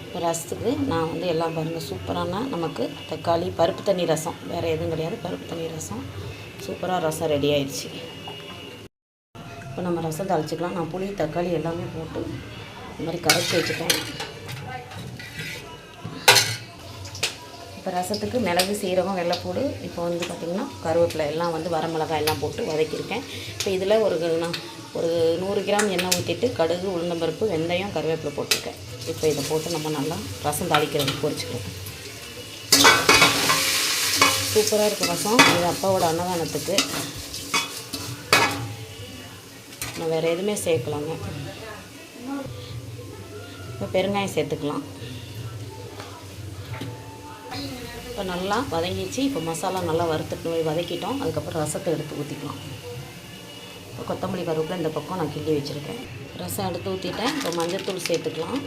இப்போ ரசத்துக்கு நான் வந்து எல்லாம் பாருங்கள் சூப்பரான நமக்கு தக்காளி பருப்பு தண்ணி ரசம், வேறு எதுவும் கிடையாது, பருப்பு தண்ணி ரசம். சூப்பராக ரசம் ரெடி ஆயிடுச்சு. இப்போ நம்ம ரசம் தாளிச்சிக்கலாம். நான் புளி தக்காளி எல்லாமே போட்டு இந்த மாதிரி கரைச்சி வச்சுட்டேன். இப்போ ரசத்துக்கு மிளகு, சீரகம், வெள்ளைப்பூடு, இப்போ வந்து பார்த்திங்கன்னா கருவேப்பிலை எல்லாம் வந்து வரமிளகாய் எல்லாம் போட்டு வதக்கியிருக்கேன். இப்போ இதில் நான் ஒரு 100 கிராம் எண்ணெய் ஊற்றிட்டு கடுகு, உளுந்தம்பருப்பு, வெந்தயம், கருவேப்பிலை போட்டிருக்கேன். இப்போ இதை போட்டு நம்ம நல்லா ரசம் தாளிக்கிறதுக்கு பொரிச்சுக்கலாம். சூப்பராக இருக்கும் ரசம். இது அப்பாவோட அன்னதானத்துக்கு. நான் வேறு எதுவுமே சேர்க்கலாங்க. இப்போ பெருங்காயம் சேர்த்துக்கலாம். இப்போ நல்லா வதங்கிச்சு. இப்போ மசாலா நல்லா வதக்கிட்டோம். அதுக்கப்புறம் ரசத்தை எடுத்து ஊற்றிக்கலாம். இப்போ கொத்தமல்லி கருவேப்பிலை இந்த பக்கம் நான் கிள்ளி வச்சுருக்கேன். ரசம் எடுத்து ஊற்றிட்டேன். இப்போ மஞ்சள்தூள் சேர்த்துக்கலாம்.